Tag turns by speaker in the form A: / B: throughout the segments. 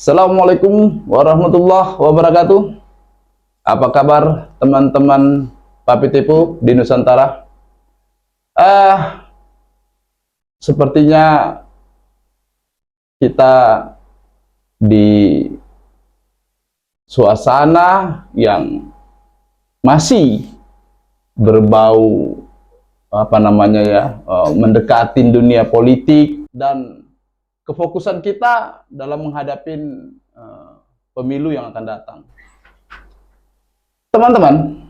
A: Assalamualaikum warahmatullahi wabarakatuh. Apa kabar teman-teman Papi Tipu di Nusantara? Sepertinya kita di suasana yang masih berbau mendekati dunia politik, dan kefokusan kita dalam menghadapi pemilu yang akan datang. Teman-teman,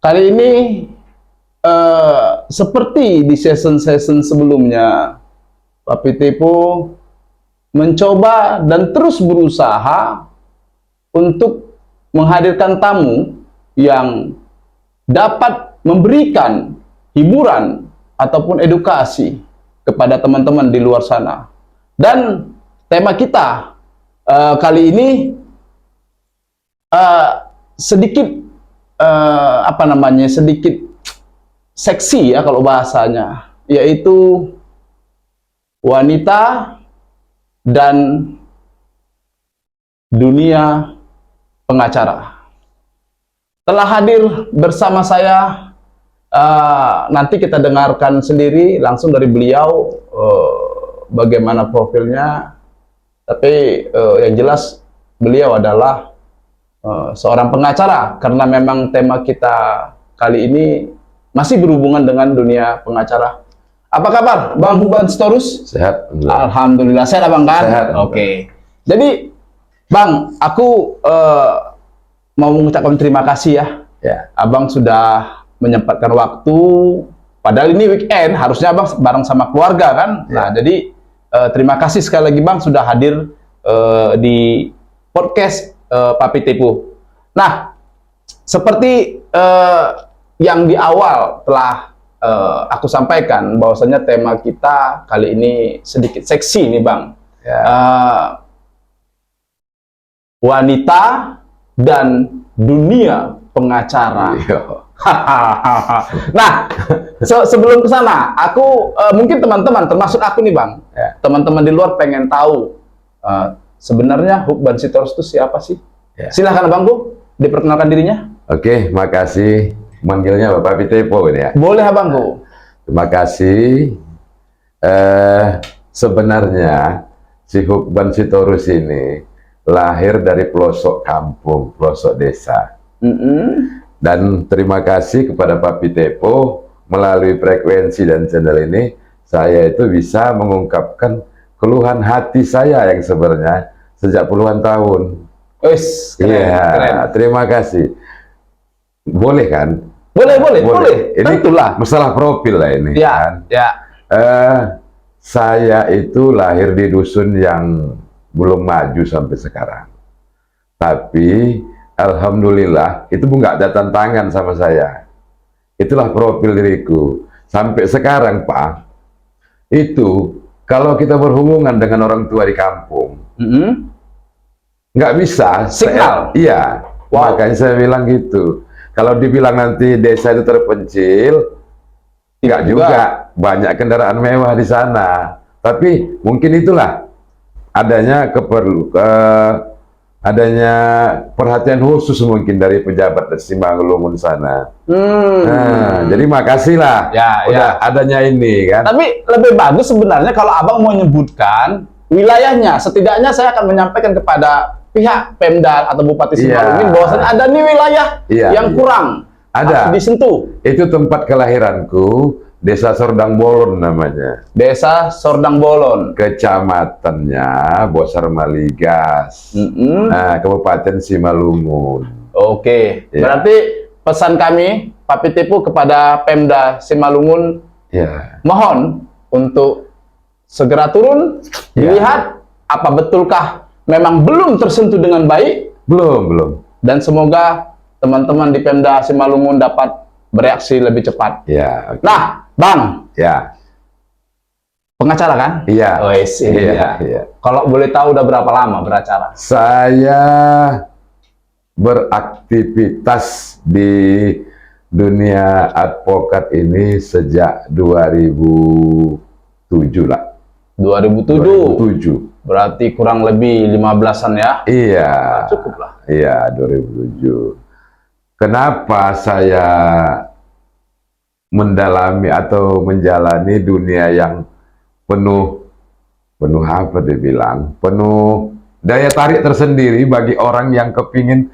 A: kali ini seperti di season-season sebelumnya, Papi Tipu mencoba dan terus berusaha untuk menghadirkan tamu yang dapat memberikan hiburan ataupun edukasi kepada teman-teman di luar sana. Dan tema kita kali ini sedikit sedikit seksi ya kalau bahasanya, yaitu wanita dan dunia pengacara. Telah hadir bersama saya, nanti kita dengarkan sendiri langsung dari beliau bagaimana profilnya. Tapi yang jelas beliau adalah seorang pengacara, karena memang tema kita kali ini masih berhubungan dengan dunia pengacara. Apa kabar Bang Hubban Sitorus?
B: Sehat.
A: Alhamdulillah. Sehat Abang kan?
B: Sehat.
A: Oke. Jadi Bang, aku mau mengucapkan terima kasih ya. Abang sudah menyempatkan waktu, padahal ini weekend, harusnya Abang bareng sama keluarga kan. Nah, jadi terima kasih sekali lagi Bang sudah hadir di podcast Papi Tipu. Nah, seperti yang di awal telah aku sampaikan, bahwasanya tema kita kali ini sedikit seksi nih Bang. Wanita dan dunia pengacara. Nah, sebelum ke sana, aku mungkin teman-teman, termasuk aku nih Bang, teman-teman di luar pengen tahu sebenarnya Hubban Sitorus itu siapa sih? Silahkan Abangku diperkenalkan dirinya.
B: Oke, makasih. Manggilnya Bapak Papi Tipu ini ya.
A: Boleh Abangku.
B: Terima kasih. Sebenarnya si Hubban Sitorus ini lahir dari pelosok kampung, pelosok desa. Dan terima kasih kepada Papi Tipu, melalui frekuensi dan channel ini, saya itu bisa mengungkapkan keluhan hati saya yang sebenarnya sejak puluhan tahun.
A: Keren.
B: Terima kasih. Boleh kan?
A: Boleh.
B: Ini
A: tentulah.
B: Masalah profil lah ini. Kan? Saya itu lahir di dusun yang belum maju sampai sekarang. Tapi alhamdulillah itu nggak ada tantangan sama saya. Itulah profil diriku sampai sekarang Pak. Itu kalau kita berhubungan dengan orang tua di kampung, nggak bisa
A: signal.
B: Iya. Makanya saya bilang gitu. Kalau dibilang nanti desa itu terpencil, nggak juga. Banyak kendaraan mewah di sana. Tapi mungkin itulah adanya adanya perhatian khusus mungkin dari pejabat di Simalungun sana. Nah, jadi makasih lah udah adanya ini kan.
A: Tapi lebih bagus sebenarnya kalau Abang mau menyebutkan wilayahnya. Setidaknya saya akan menyampaikan kepada pihak Pemda atau Bupati Simalungun bahwasanya ada nih wilayah yang kurang harus disentuh. Itu tempat kelahiranku, Desa Sordang Bolon namanya. Desa Sordang Bolon.
B: Kecamatannya Bosar Maligas. Nah, Kabupaten Simalungun.
A: Oke. Berarti pesan kami, Papi Tipu, kepada Pemda Simalungun, mohon untuk segera turun, dilihat apa betulkah memang belum tersentuh dengan baik.
B: Belum.
A: Dan semoga teman-teman di Pemda Simalungun dapat bereaksi lebih cepat. Nah, Bang. Pengacara kan?
B: Iya.
A: Kalau boleh tahu udah berapa lama beracara?
B: Saya beraktivitas di dunia advokat ini sejak 2007 lah.
A: 2007. Berarti kurang lebih 15-an ya?
B: Iya.
A: Cukup lah.
B: Iya, 2007. Kenapa saya mendalami atau menjalani dunia yang penuh apa dibilang, penuh daya tarik tersendiri bagi orang yang kepingin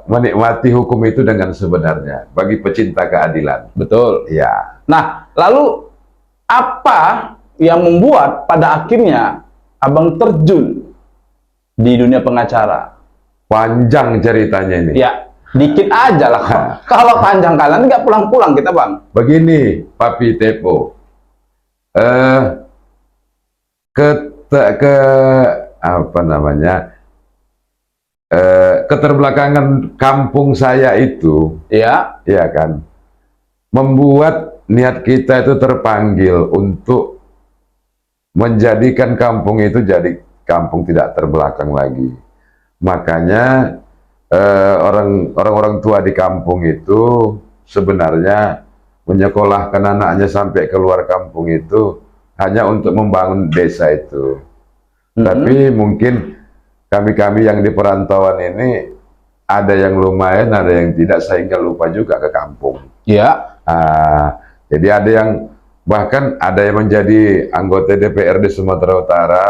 B: menikmati hukum itu dengan sebenarnya, bagi pecinta keadilan.
A: Betul.
B: Ya,
A: Nah, lalu apa yang membuat pada akhirnya Abang terjun di dunia pengacara?
B: panjang ceritanya ini.
A: Ya, dikit aja lah. Kalau panjang kalian nggak pulang-pulang kita, Bang.
B: Begini, Papi Tepo, ke, ke apa namanya, keterbelakangan kampung saya itu,
A: Ya,
B: ya kan, membuat niat kita itu terpanggil untuk menjadikan kampung itu jadi kampung tidak terbelakang lagi. Makanya orang-orang tua di kampung itu sebenarnya menyekolahkan anaknya sampai keluar kampung itu hanya untuk membangun desa itu. Tapi mungkin kami-kami yang di perantauan ini ada yang lumayan, ada yang tidak, sehingga lupa juga ke kampung.
A: ya,
B: Jadi ada yang bahkan ada yang menjadi anggota DPRD Sumatera Utara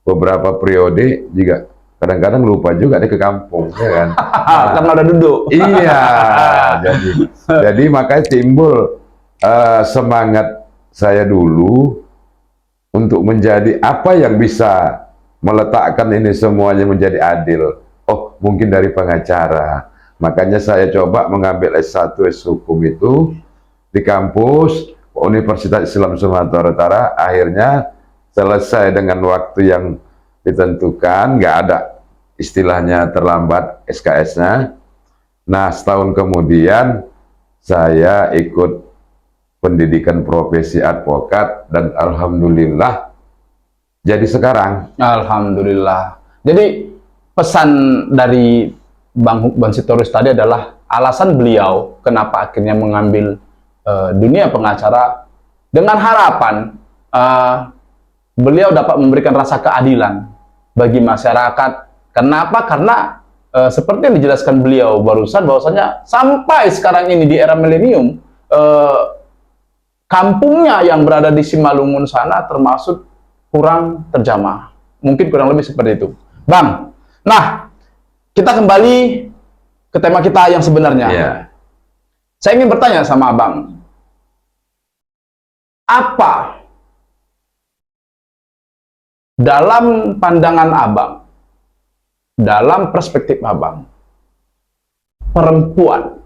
B: beberapa periode juga kadang-kadang lupa juga dia ke kampung, ya kan?
A: karena udah duduk.
B: Iya, jadi makanya timbul semangat saya dulu untuk menjadi apa yang bisa meletakkan ini semuanya menjadi adil. Oh, mungkin dari pengacara. Makanya saya coba mengambil S1 S hukum itu di kampus Universitas Islam Sumatera Utara. Akhirnya selesai dengan waktu yang ditentukan, nggak ada istilahnya terlambat SKS-nya. Nah, setahun kemudian saya ikut pendidikan profesi advokat dan alhamdulillah jadi sekarang.
A: Alhamdulillah. Jadi pesan dari Bang Hukban Sitorus tadi adalah alasan beliau kenapa akhirnya mengambil dunia pengacara dengan harapan beliau dapat memberikan rasa keadilan bagi masyarakat. Kenapa? Karena seperti yang dijelaskan beliau barusan, bahwasanya sampai sekarang ini di era milenium, kampungnya yang berada di Simalungun sana termasuk kurang terjamah. Mungkin kurang lebih seperti itu, Bang. Nah, kita kembali ke tema kita yang sebenarnya.
B: Yeah.
A: Saya ingin bertanya sama Abang, apa dalam pandangan Abang, dalam perspektif Abang, perempuan,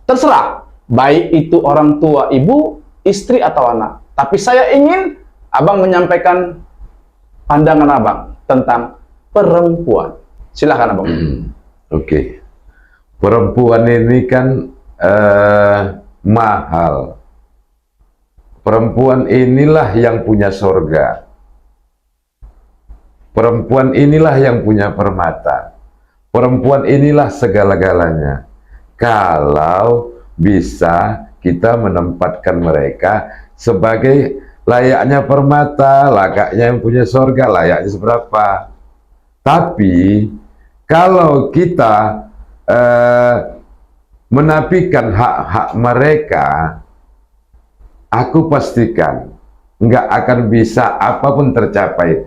A: terserah, baik itu orang tua, ibu, istri, atau anak, tapi saya ingin Abang menyampaikan pandangan Abang tentang perempuan. Silahkan Abang.
B: Oke. Perempuan ini kan mahal. Perempuan inilah yang punya sorga. Perempuan inilah yang punya permata. Perempuan inilah segala-galanya. Kalau bisa kita menempatkan mereka sebagai layaknya permata, layaknya yang punya sorga, layaknya seberapa. Tapi kalau kita menafikan hak-hak mereka, aku pastikan nggak akan bisa apapun tercapai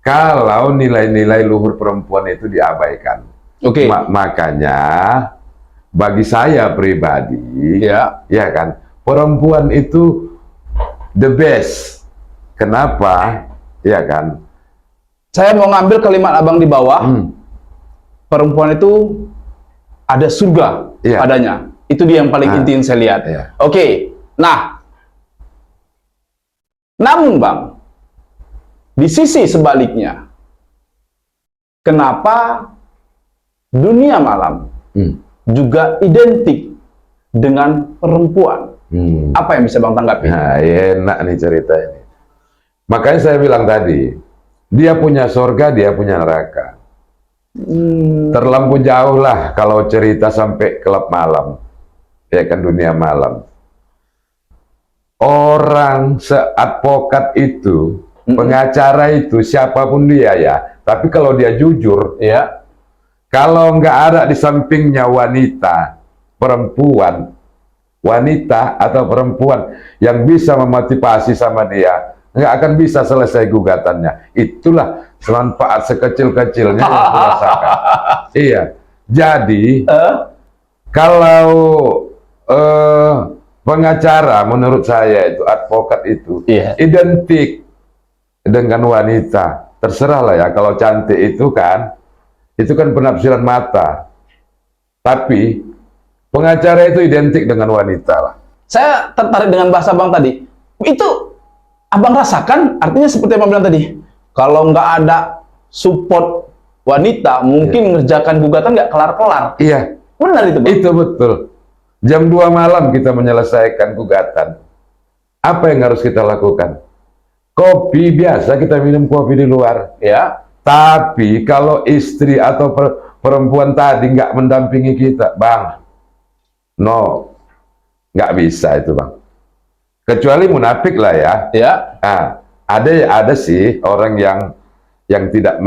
B: kalau nilai-nilai luhur perempuan itu diabaikan.
A: Oke.
B: Makanya bagi saya pribadi,
A: Ya.
B: ya kan, perempuan itu the best. Kenapa? Ya kan?
A: Saya mau ngambil kalimat Abang di bawah. Perempuan itu ada surga padanya. Itu dia yang paling inti yang saya lihat. Oke. Nah, namun Bang, di sisi sebaliknya, kenapa dunia malam juga identik dengan perempuan? Apa yang bisa Bang tanggapi?
B: Nah, enak nih cerita ini. Makanya saya bilang tadi, dia punya surga, dia punya neraka. Terlampau jauh lah kalau cerita sampai klub malam, ya kan, dunia malam. Orang seadvokat itu pengacara itu siapapun dia ya, tapi kalau dia jujur,
A: Ya.
B: kalau nggak ada di sampingnya perempuan, wanita atau perempuan yang bisa memotivasi sama dia, nggak akan bisa selesai gugatannya. Itulah manfaat sekecil-kecilnya yang aku rasakan. Iya. Jadi kalau pengacara menurut saya itu, advokat itu identik dengan wanita. Terserah lah ya, kalau cantik itu kan penafsiran mata. Tapi pengacara itu identik dengan wanita lah.
A: Saya tertarik dengan bahasa Abang tadi. Itu Abang rasakan, artinya seperti yang Abang bilang tadi. Kalau nggak ada support wanita, mungkin ngerjakan gugatan nggak kelar-kelar.
B: Iya.
A: Benar itu, Bang?
B: Itu betul. Jam 2 malam kita menyelesaikan gugatan. Apa yang harus kita lakukan? Kopi biasa, kita minum kopi di luar.
A: Ya.
B: Tapi kalau istri atau perempuan tadi nggak mendampingi kita, Bang, no, nggak bisa itu, Bang. Kecuali munafik lah ya.
A: Ya.
B: Nah, ada sih orang yang tidak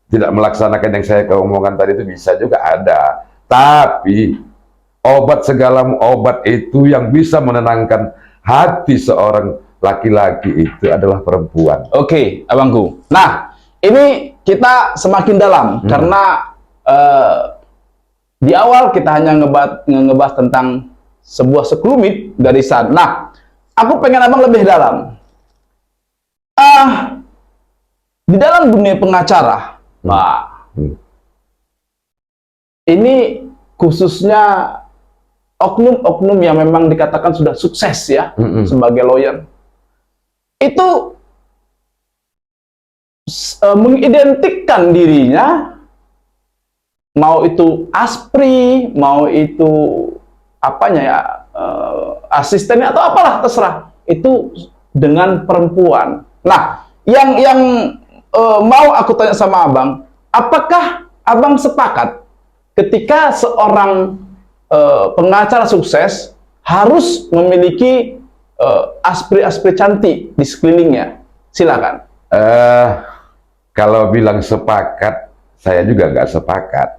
B: melaksanakan yang saya keomongan tadi, itu bisa juga ada. Tapi segala obat itu yang bisa menenangkan hati seorang laki-laki itu adalah perempuan.
A: Oke, Abangku. Nah, ini kita semakin dalam karena di awal kita hanya ngebahas tentang sebuah sekelumit garisan. Nah, aku pengen Abang lebih dalam. Di dalam dunia pengacara, Pak, ini khususnya oknum-oknum yang memang dikatakan sudah sukses ya sebagai lawyer, itu mengidentikan dirinya, mau itu aspri, mau itu apanya ya, asistennya atau apalah terserah, itu dengan perempuan. Nah, yang mau aku tanya sama Abang, apakah Abang sepakat ketika seorang pengacara sukses harus memiliki aspri-aspri cantik di sekelilingnya? Silakan.
B: Kalau bilang sepakat, saya juga nggak sepakat.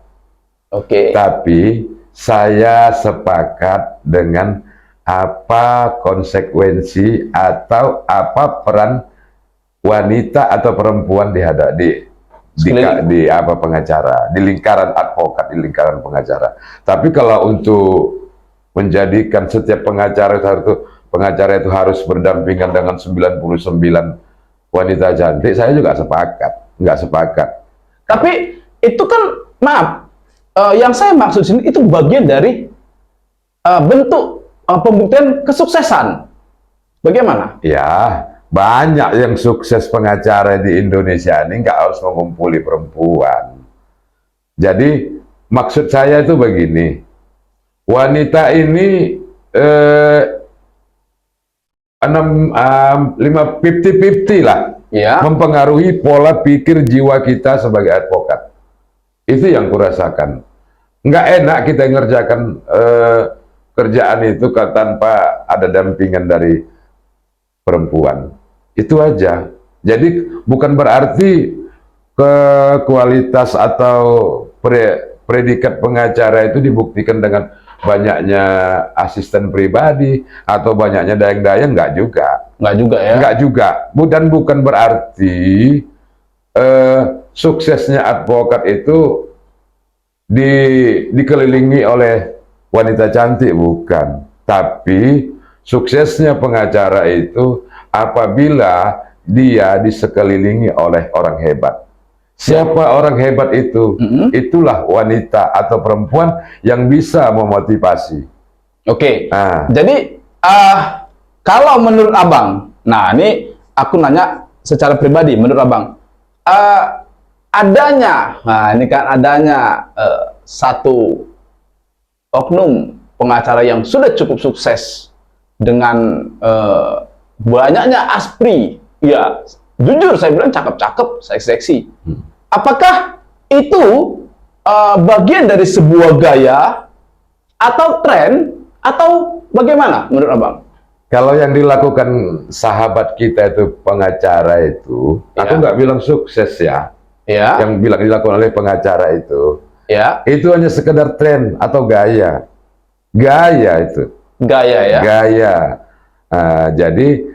A: Oke.
B: Tapi saya sepakat dengan apa konsekuensi atau apa peran wanita atau perempuan di pengacara, di lingkaran advokat, di lingkaran pengacara. Tapi kalau untuk menjadikan setiap pengacara itu harus berdampingan dengan 99 wanita cantik, saya juga nggak sepakat.
A: Tapi itu kan, maaf, yang saya maksud sini itu bagian dari bentuk pembuktian kesuksesan. Bagaimana?
B: Ya, banyak yang sukses pengacara di Indonesia ini nggak harus mengumpuli perempuan. Jadi maksud saya itu begini, wanita ini 50-50 lah,
A: Ya.
B: mempengaruhi pola pikir jiwa kita sebagai advokat. Itu yang kurasakan. Nggak enak kita ngerjakan kerjaan itu tanpa ada dampingan dari perempuan. Itu aja. Jadi bukan berarti kualitas atau predikat pengacara itu dibuktikan dengan banyaknya asisten pribadi atau banyaknya dayang-dayang, nggak juga.
A: Nggak juga ya?
B: Nggak juga. Dan bukan berarti suksesnya advokat itu dikelilingi oleh wanita cantik, bukan. Tapi suksesnya pengacara itu apabila dia disekelilingi oleh orang hebat. Siapa orang hebat itu? Itulah wanita atau perempuan yang bisa memotivasi.
A: Oke.
B: Nah.
A: Jadi kalau menurut Abang, nah ini aku nanya secara pribadi, menurut Abang, adanya satu oknum pengacara yang sudah cukup sukses dengan banyaknya aspri, ya jujur saya bilang cakep-cakep, seksi-seksi. Apakah itu bagian dari sebuah gaya atau tren atau bagaimana menurut Abang?
B: Kalau yang dilakukan sahabat kita itu pengacara itu, aku
A: Ya.
B: nggak bilang sukses ya.
A: Ya.
B: Yang bilang dilakukan oleh pengacara
A: Ya.
B: itu hanya sekedar tren atau gaya. Gaya itu.
A: Gaya ya.
B: Gaya. Jadi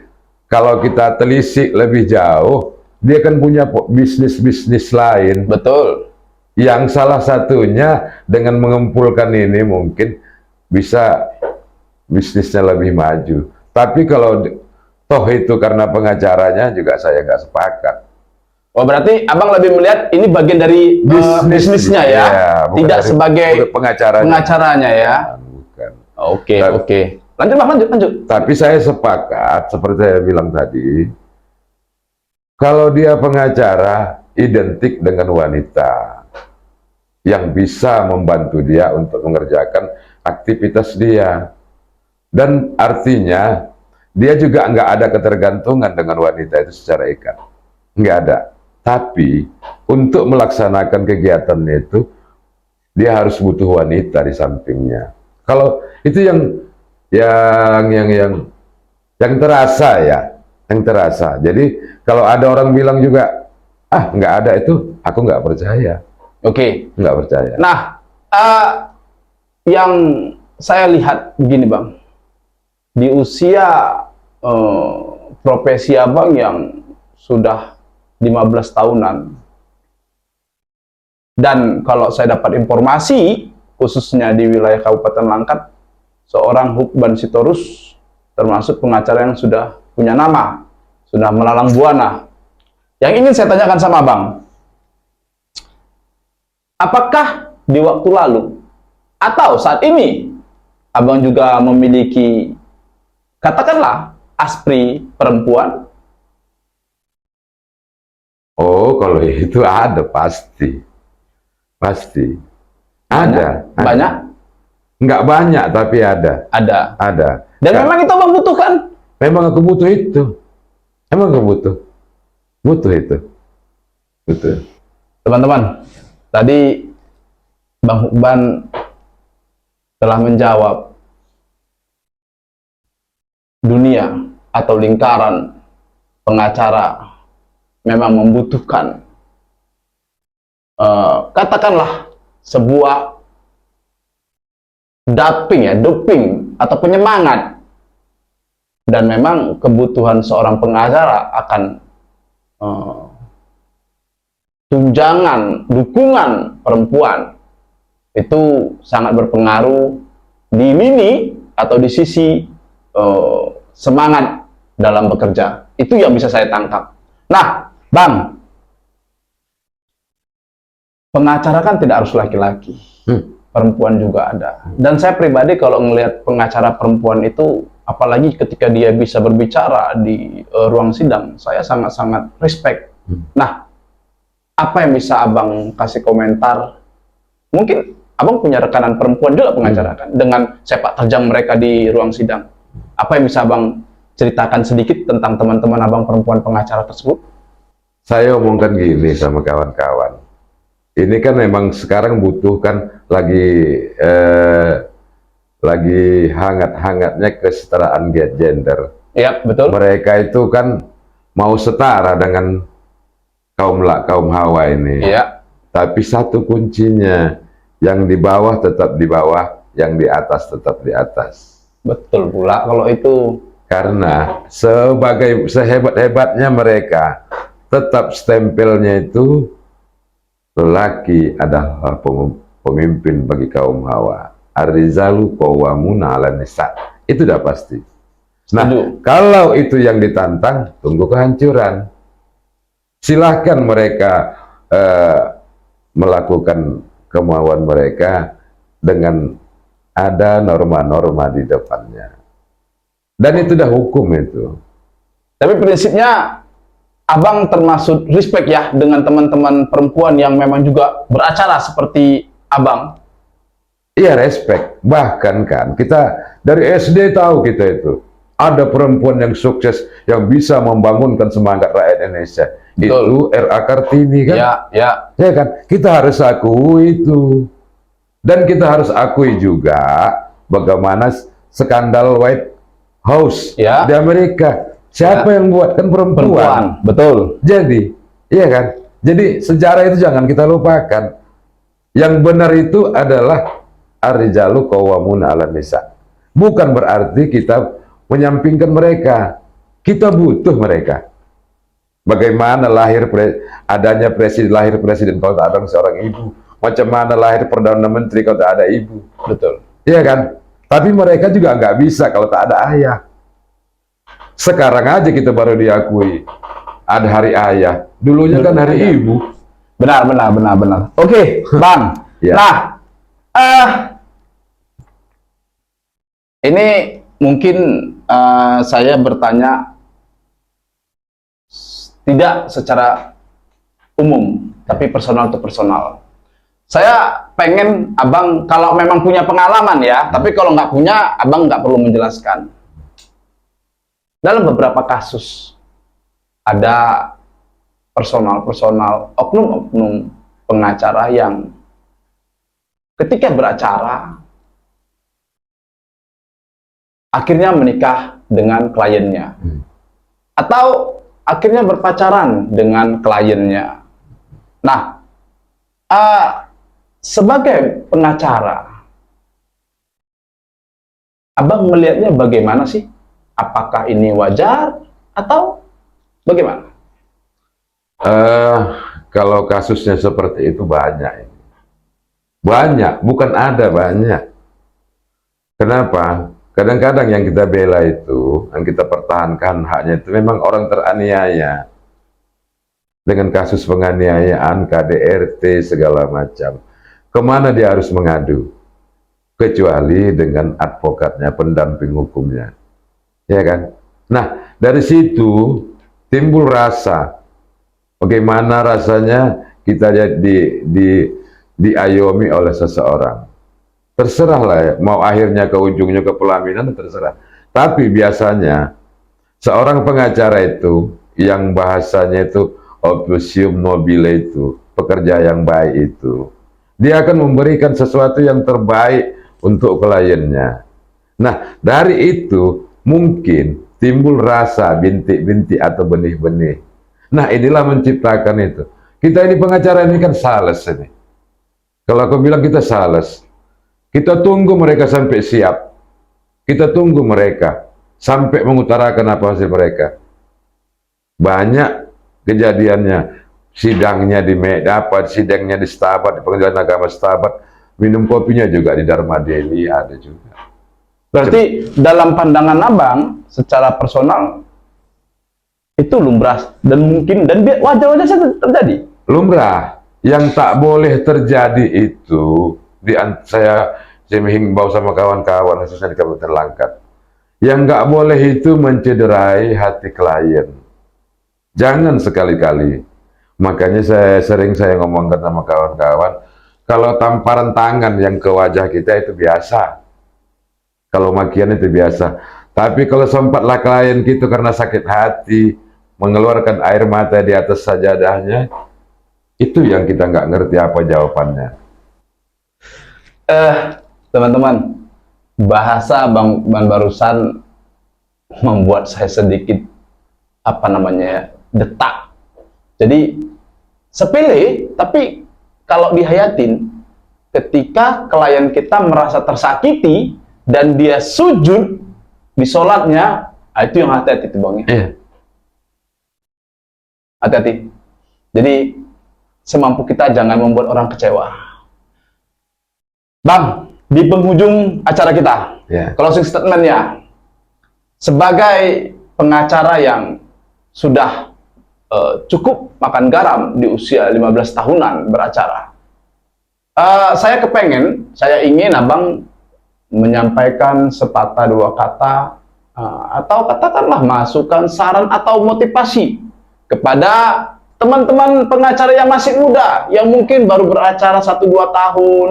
B: kalau kita telisik lebih jauh, dia kan punya bisnis-bisnis lain.
A: Betul.
B: Yang salah satunya dengan mengumpulkan ini mungkin bisa bisnisnya lebih maju. Tapi kalau toh itu karena pengacaranya juga saya nggak sepakat.
A: Oh, berarti abang lebih melihat ini bagian dari bisnisnya ya,
B: bukan
A: tidak
B: dari
A: sebagai pengacaranya ya.
B: Bukan.
A: Oke, oke. Lanjut bang, lanjut.
B: Tapi saya sepakat, seperti saya bilang tadi, kalau dia pengacara, identik dengan wanita yang bisa membantu dia untuk mengerjakan aktivitas dia. Dan artinya, dia juga nggak ada ketergantungan dengan wanita itu secara ikat. Nggak ada. Tapi, untuk melaksanakan kegiatan itu, dia harus butuh wanita di sampingnya. Kalau itu yang terasa ya, yang terasa. Jadi kalau ada orang bilang juga, nggak ada itu, aku nggak percaya.
A: Oke.
B: Nggak percaya.
A: Nah, yang saya lihat begini bang, di usia profesi abang yang sudah 15 tahunan, dan kalau saya dapat informasi, khususnya di wilayah Kabupaten Langkat, seorang Hukban Sitorus termasuk pengacara yang sudah punya nama, sudah melalang buana. Yang ingin saya tanyakan sama abang, apakah di waktu lalu atau saat ini abang juga memiliki, katakanlah, aspri perempuan?
B: Oh, kalau itu ada pasti. Pasti. Ada.
A: Banyak?
B: Nggak banyak, tapi ada.
A: Ada.
B: Ada.
A: Dan memang itu abang butuhkan?
B: Memang aku butuh itu. Emang aku butuh. Butuh itu. Betul.
A: Teman-teman, tadi Bang Hukban telah menjawab dunia atau lingkaran pengacara memang membutuhkan katakanlah sebuah doping atau penyemangat, dan memang kebutuhan seorang pengacara akan tunjangan, dukungan perempuan itu sangat berpengaruh di lini atau di sisi semangat dalam bekerja. Itu yang bisa saya tangkap. Nah, Bang, pengacara kan tidak harus laki-laki, perempuan juga ada. Dan saya pribadi kalau ngelihat pengacara perempuan itu, apalagi ketika dia bisa berbicara di ruang sidang, saya sangat-sangat respect. Nah, apa yang bisa abang kasih komentar? Mungkin abang punya rekanan perempuan juga pengacara kan, dengan sepak terjang mereka di ruang sidang. Apa yang bisa abang ceritakan sedikit tentang teman-teman abang perempuan pengacara tersebut?
B: Saya omongkan gini sama kawan-kawan. Ini kan memang sekarang butuhkan lagi hangat-hangatnya kesetaraan gender.
A: Ya, betul.
B: Mereka itu kan mau setara dengan kaum Hawa ini.
A: Iya.
B: Tapi satu kuncinya, yang di bawah tetap di bawah, yang di atas tetap di atas.
A: Betul pula kalau itu.
B: Karena sehebat-hebatnya mereka, tetap stempelnya itu lelaki adalah pemimpin bagi kaum Hawa. Ar-rijalu qawwamuna 'alan nisa. Itu udah pasti. Nah, kalau itu yang ditantang, tunggu kehancuran. Silahkan mereka melakukan kemauan mereka dengan ada norma-norma di depannya. Dan itu udah hukum itu.
A: Tapi prinsipnya abang termasuk respect ya dengan teman-teman perempuan yang memang juga beracara seperti abang.
B: Iya, respect. Bahkan kan kita dari SD tahu kita itu ada perempuan yang sukses yang bisa membangunkan semangat rakyat Indonesia.
A: Betul.
B: Itu R.A. Kartini kan?
A: Ya, ya.
B: Ya kan? Kita harus akui itu. Dan kita harus akui juga bagaimana skandal White House
A: Ya.
B: di Amerika. Siapa yang buat? Kan perempuan.
A: Betul.
B: Jadi, iya kan? Jadi sejarah itu jangan kita lupakan. Yang benar itu adalah ar-rijalu qawwamuna 'alan nisa. Bukan berarti kita menyampingkan mereka. Kita butuh mereka. Bagaimana adanya lahir presiden kalau tak ada seorang ibu? Macam mana lahir perdana menteri kalau tak ada ibu?
A: Betul.
B: Iya kan? Tapi mereka juga nggak bisa kalau tak ada ayah. Sekarang aja kita baru diakui ada hari ayah. Dulunya kan hari ibu.
A: Benar. Oke, Bang.
B: Ya.
A: Nah, ini mungkin saya bertanya tidak secara umum, tapi personal to personal. Saya pengen Abang kalau memang punya pengalaman ya, tapi kalau nggak punya, Abang nggak perlu menjelaskan. Dalam beberapa kasus ada personal, oknum-oknum pengacara yang ketika beracara akhirnya menikah dengan kliennya, atau akhirnya berpacaran dengan kliennya. Nah, sebagai pengacara, Abang melihatnya bagaimana sih? Apakah ini wajar atau bagaimana?
B: Kalau kasusnya seperti itu banyak. Banyak, bukan ada, banyak. Kenapa? Kadang-kadang yang kita bela itu, yang kita pertahankan haknya itu memang orang teraniaya. Dengan kasus penganiayaan, KDRT, segala macam. Kemana dia harus mengadu? Kecuali dengan advokatnya, pendamping hukumnya. Ya kan? Nah, dari situ timbul rasa. Bagaimana rasanya kita diayomi oleh seseorang. Terserahlah ya, mau akhirnya ke ujungnya ke pelaminan, terserah. Tapi biasanya seorang pengacara itu yang bahasanya itu obsidium nobile itu, pekerja yang baik itu, dia akan memberikan sesuatu yang terbaik untuk kliennya. Nah, dari itu mungkin timbul rasa bintik-bintik atau benih-benih. Nah, inilah menciptakan itu. Kita ini pengacara ini kan sales ini. Kalau aku bilang kita sales, kita tunggu mereka sampai siap. Kita tunggu mereka sampai mengutarakan apa hasil mereka. Banyak kejadiannya, sidangnya di Medapat, sidangnya di Stabat, di Pengadilan Agama Stabat, minum kopinya juga di Dharma Deli ada juga.
A: Berarti dalam pandangan Abang secara personal itu lumrah dan mungkin dan wajar-wajar saja terjadi.
B: Lumrah. Yang tak boleh terjadi itu saya menghimbau sama kawan-kawan khususnya di Kabupaten Langkat. Yang nggak boleh itu mencederai hati klien. Jangan sekali-kali. Makanya saya ngomongkan sama kawan-kawan, kalau tamparan tangan yang ke wajah kita itu biasa. Kalau makian itu biasa. Tapi kalau sempatlah klien kita karena sakit hati, mengeluarkan air mata di atas sajadahnya, itu yang kita nggak ngerti apa jawabannya.
A: Teman-teman, bahasa Bang barusan membuat saya sedikit detak. Jadi sepele, tapi kalau dihayatin, ketika klien kita merasa tersakiti dan dia sujud di sholatnya, itu yang hati-hati tuh Bang ya. Hati-hati. Jadi semampu kita jangan membuat orang kecewa. Bang, di penghujung acara kita, closing statement-nya, sebagai pengacara yang sudah cukup makan garam di usia 15 tahunan beracara, saya ingin Abang menyampaikan sepatah dua kata, atau katakanlah masukan, saran, atau motivasi kepada teman-teman pengacara yang masih muda, yang mungkin baru beracara 1-2 tahun.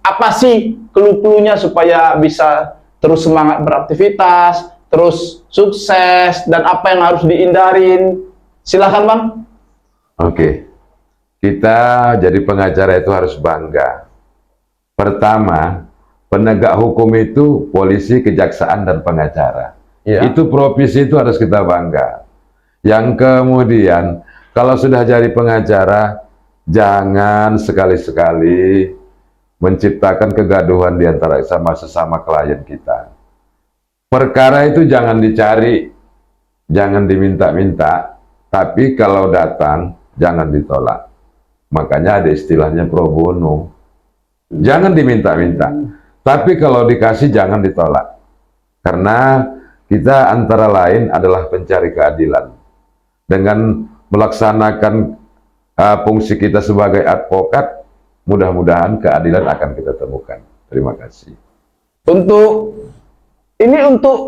A: Apa sih clue-cluenya supaya bisa terus semangat beraktivitas, terus sukses, dan apa yang harus dihindarin? Silahkan Bang.
B: Oke. Kita jadi pengacara itu harus bangga. Pertama, penegak hukum itu polisi, kejaksaan, dan pengacara.
A: Iya.
B: Itu profesi itu harus kita bangga. Yang kemudian, kalau sudah jadi pengacara, jangan sekali-sekali menciptakan kegaduhan di antara sesama klien kita. Perkara itu jangan dicari, jangan diminta-minta, tapi kalau datang, jangan ditolak. Makanya ada istilahnya pro bono. Jangan diminta-minta, tapi kalau dikasih jangan ditolak. Karena kita antara lain adalah pencari keadilan. Dengan melaksanakan fungsi kita sebagai advokat, mudah-mudahan keadilan akan kita temukan. Terima kasih.
A: Untuk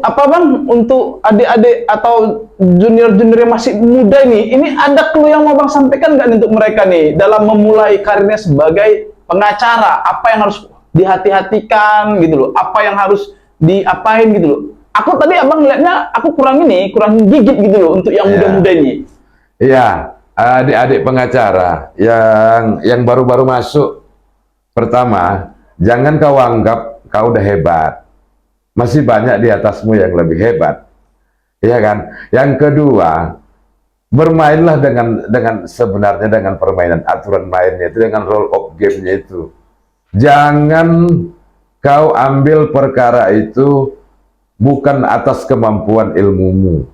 A: apa Bang? Untuk adik-adik atau junior-junior yang masih muda ini ada clue yang mau Bang sampaikan nggak nih untuk mereka nih dalam memulai karirnya sebagai pengacara? Apa yang harus dihati-hatikan gitu loh? Apa yang harus diapain gitu loh? Aku tadi Abang lihatnya aku kurang gigit gitu loh untuk yang muda-muda ini.
B: Iya, adik-adik pengacara yang baru-baru masuk. Pertama, jangan kau anggap kau udah hebat. Masih banyak di atasmu yang lebih hebat. Iya kan? Yang kedua, bermainlah sebenarnya dengan permainan, aturan mainnya itu, dengan role of game-nya itu. Jangan kau ambil perkara itu bukan atas kemampuan ilmumu.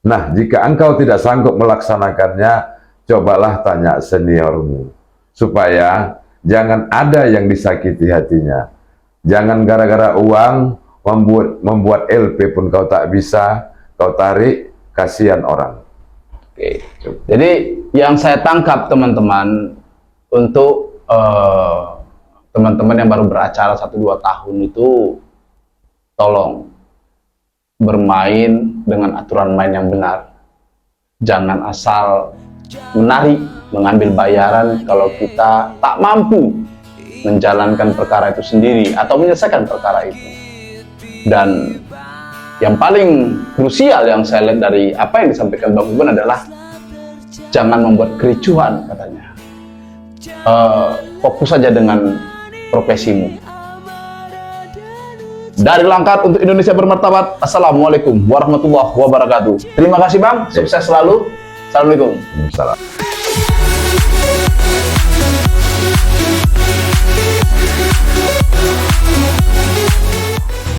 B: Nah, jika engkau tidak sanggup melaksanakannya, cobalah tanya seniormu. Supaya jangan ada yang disakiti hatinya. Jangan gara-gara uang membuat LP pun kau tak bisa, kau tarik, kasihan orang.
A: Oke. Jadi yang saya tangkap teman-teman, untuk teman-teman yang baru beracara 1-2 tahun itu, tolong bermain dengan aturan main yang benar. Jangan asal mengambil bayaran kalau kita tak mampu menjalankan perkara itu sendiri atau menyelesaikan perkara itu. Dan yang paling krusial yang saya lihat dari apa yang disampaikan Bang Uben adalah jangan membuat kericuhan katanya. Fokus saja dengan profesimu. Dari Langkat untuk Indonesia Bermartabat, Assalamualaikum warahmatullahi wabarakatuh. Terima kasih Bang, sukses selalu. Assalamualaikum.
B: Salam.